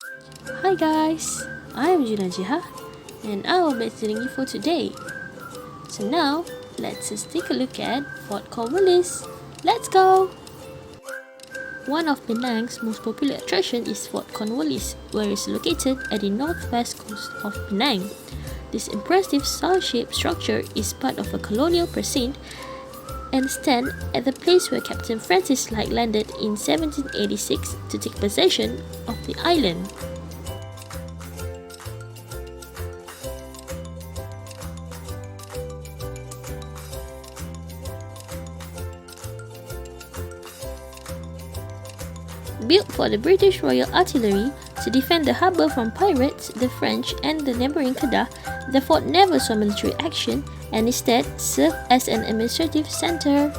Hi guys, I'm Najiehah and I will be telling you for today. So now, let's just take a look at Fort Cornwallis. Let's go! One of Penang's most popular attractions is Fort Cornwallis, where it's located at the northwest coast of Penang. This impressive star-shaped structure is part of a colonial precinct and stand at the place where Captain Francis Light landed in 1786 to take possession of the island. Built for the British Royal Artillery to defend the harbour from pirates, the French, and the neighbouring Kedah, the fort never saw military action and instead served as an administrative centre.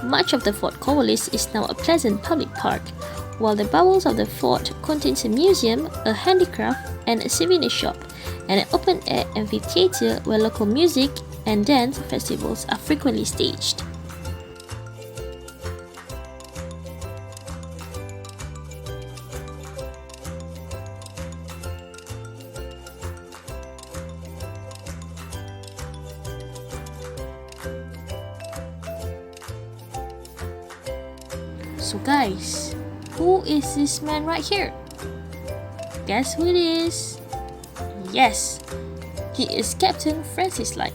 Much of the Fort Cornwallis is now a pleasant public park, while the bowels of the fort contains a museum, a handicraft and a souvenir shop, and an open-air amphitheatre where local music and dance festivals are frequently staged. So guys, who is this man right here? Guess who it is? Yes, he is Captain Francis Light.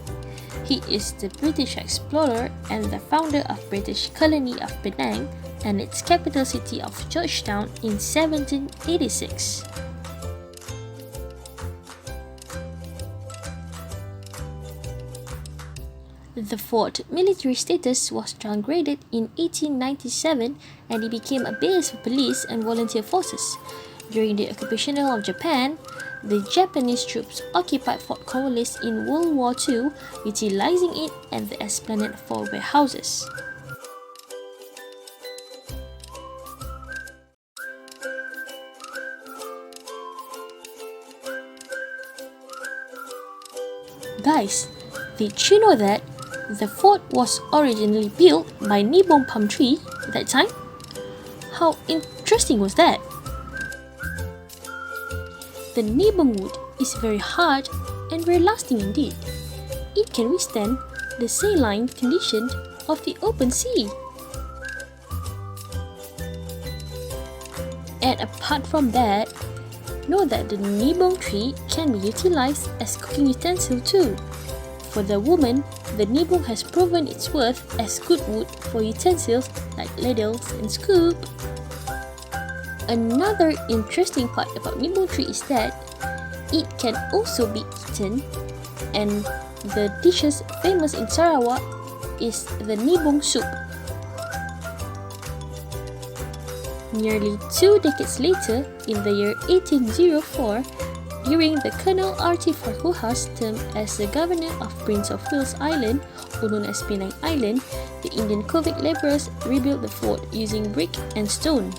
He is the British explorer and the founder of British colony of Penang and its capital city of Georgetown in 1786. The fort military status was downgraded in 1897 and it became a base for police and volunteer forces. During the occupation of Japan, the Japanese troops occupied Fort Cornwallis in World War II, utilizing it as the esplanade for warehouses. Guys, did you know that the fort was originally built by Nibong palm tree at that time? How interesting was that? The Nibong wood is very hard and very lasting indeed. It can withstand the saline condition of the open sea. And apart from that, know that the Nibong tree can be utilized as cooking utensil too. For the woman, the Nibong has proven its worth as good wood for utensils like ladles and scoop. Another interesting part about Nibong tree is that it can also be eaten, and the dishes famous in Sarawak is the Nibong soup. Nearly 2 decades later, in the year 1804, during the Colonel R.T. Farquhar's term as the governor of Prince of Wales Island, or known as Penang Island, the Indian convict labourers rebuilt the fort using brick and stone.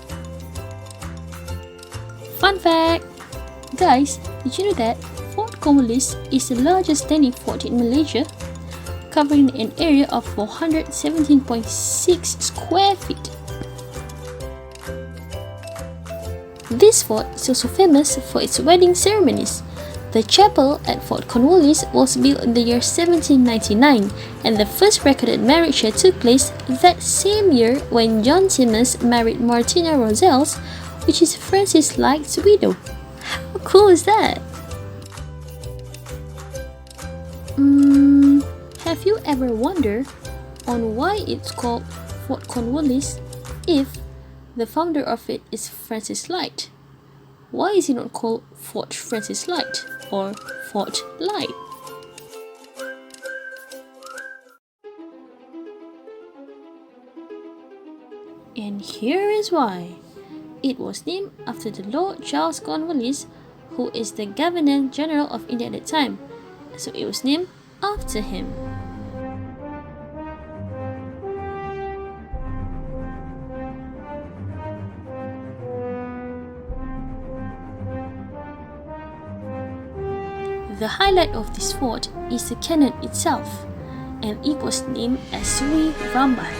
Fun fact! Guys, did you know that Fort Cornwallis is the largest standing fort in Malaysia, covering an area of 417.6 square feet? This fort is also famous for its wedding ceremonies. The chapel at Fort Cornwallis was built in the year 1799, and the first recorded marriage here took place that same year when John Simmons married Martina Roselles, which is Francis Light's widow. How cool is that? Have you ever wondered on why it's called Fort Cornwallis if the founder of it is Francis Light? Why is it not called Fort Francis Light or Fort Light? And here is why. It was named after the Lord Charles Cornwallis, who is the Governor General of India at the time, so it was named after him. The highlight of this fort is the cannon itself. and it was named as Sri Rambai.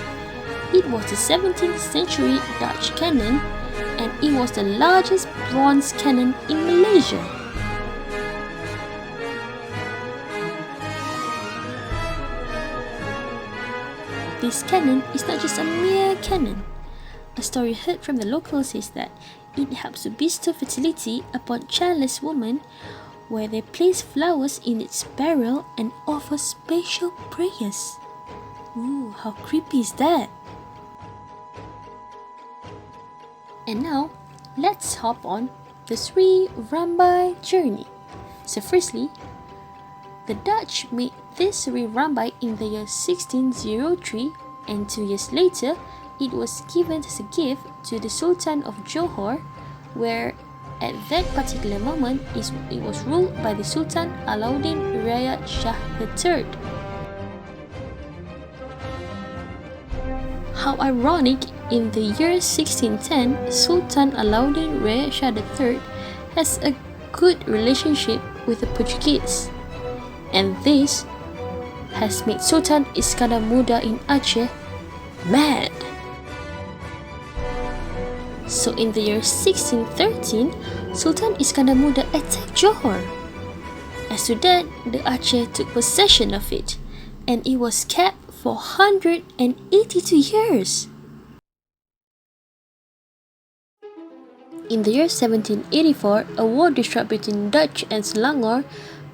It was the 17th century Dutch cannon and it was the largest bronze cannon in Malaysia. This cannon is not just a mere cannon. A story heard from the locals is that it helps to bestow fertility upon childless women, where they place flowers in its barrel and offer special prayers. Ooh, how creepy is that? And now, let's hop on the Sri Rambai journey. So firstly, the Dutch made this Sri Rambai in the year 1603, and 2 years later, it was given as a gift to the Sultan of Johor, where at that particular moment it was ruled by the Sultan Alauddin Riyad Shah III. How ironic, in the year 1610, Sultan Alauddin Riyad Shah III has a good relationship with the Portuguese, and this has made Sultan Iskandar Muda in Aceh mad. So in the year 1613, Sultan Iskandar Muda attacked Johor. As to that, the Aceh took possession of it, and it was kept for 182 years. In the year 1784, a war disrupted between Dutch and Selangor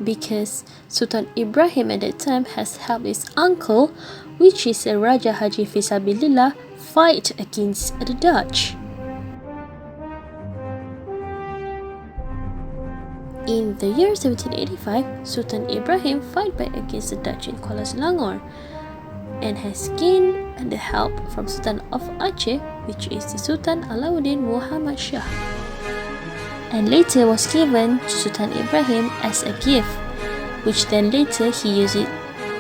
because Sultan Ibrahim at that time has helped his uncle, which is a Raja Haji Fisabilillah, fight against the Dutch. In the year 1785, Sultan Ibrahim fought back against the Dutch in Kuala Selangor and has gained the help from Sultan of Aceh, which is the Sultan Alauddin Muhammad Shah, and later was given to Sultan Ibrahim as a gift, which then later he used it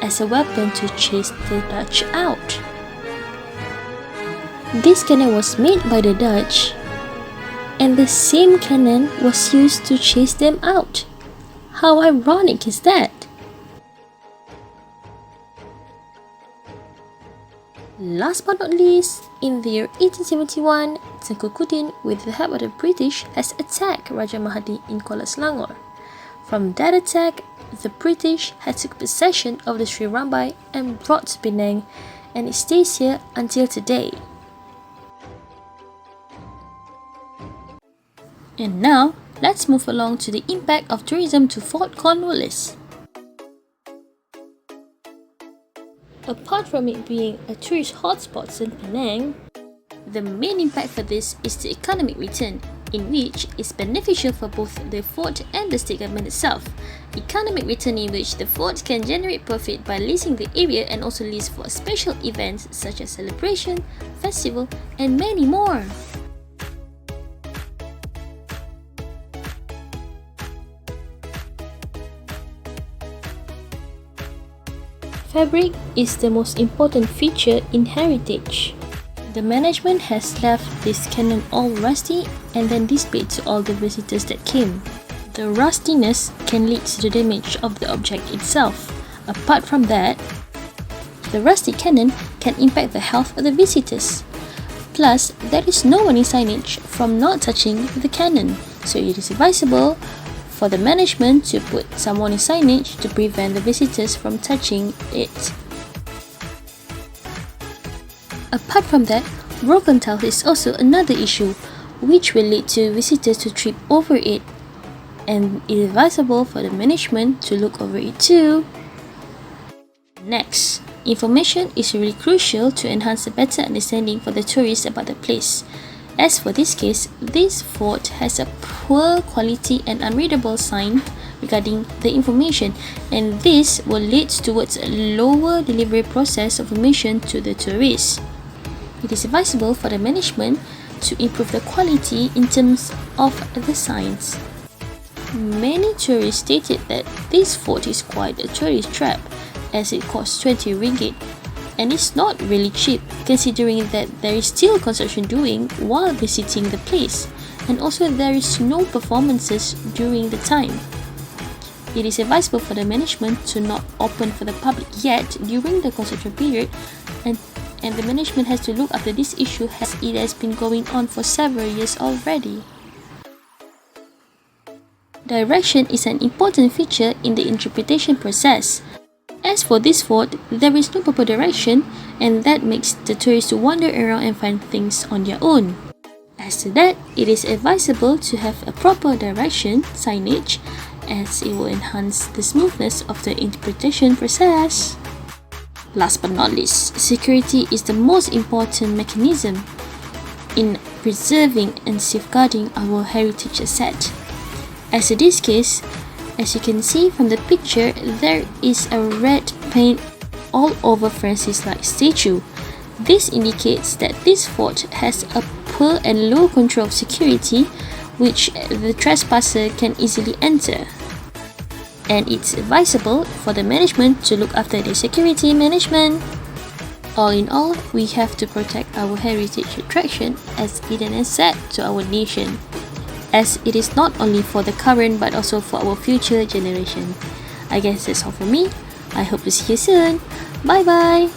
as a weapon to chase the Dutch out. This cannon was made by the Dutch, and the same cannon was used to chase them out. How ironic is that? Last but not least, in the year 1871, Tengku Kudin, with the help of the British, has attacked Raja Mahdi in Kuala Selangor. From that attack, the British had took possession of the Sri Rambai and brought to Penang, and it stays here until today. And now, let's move along to the impact of tourism to Fort Cornwallis. Apart from it being a tourist hotspot in Penang, the main impact for this is the economic return, in which is beneficial for both the fort and the state government itself. Economic return in which the fort can generate profit by leasing the area and also lease for special events such as celebration, festival, and many more. Fabric is the most important feature in heritage. The management has left this cannon all rusty and then displayed to all the visitors that came. The rustiness can lead to the damage of the object itself. Apart from that, the rusty cannon can impact the health of the visitors. Plus, there is no warning signage from not touching the cannon, so it is advisable for the management to put some warning signage to prevent the visitors from touching it. Apart from that, broken tiles is also another issue, which will lead to visitors to trip over it, and it is advisable for the management to look over it too. Next, information is really crucial to enhance a better understanding for the tourists about the place. As for this case, this fort has a poor quality and unreadable sign regarding the information, and this will lead towards a lower delivery process of information to the tourists. It is advisable for the management to improve the quality in terms of the signs. Many tourists stated that this fort is quite a tourist trap, as it costs 20 ringgit, and it's not really cheap considering that there is still construction doing while visiting the place, and also there is no performances during the time. It is advisable for the management to not open for the public yet during the construction period, and the management has to look after this issue as it has been going on for several years already. Direction is an important feature in the interpretation process. As for this fort, there is no proper direction, and that makes the tourists to wander around and find things on their own. As to that, it is advisable to have a proper direction signage, as it will enhance the smoothness of the interpretation process. Last but not least, security is the most important mechanism in preserving and safeguarding our heritage asset. As in this case, as you can see from the picture, there is a red paint all over Francis Light statue. This indicates that this fort has a poor and low control of security, which the trespasser can easily enter. And it's advisable for the management to look after the security management. All in all, we have to protect our heritage attraction as it is an asset to our nation, as it is not only for the current but also for our future generation. I guess that's all from me. I hope to see you soon. Bye bye.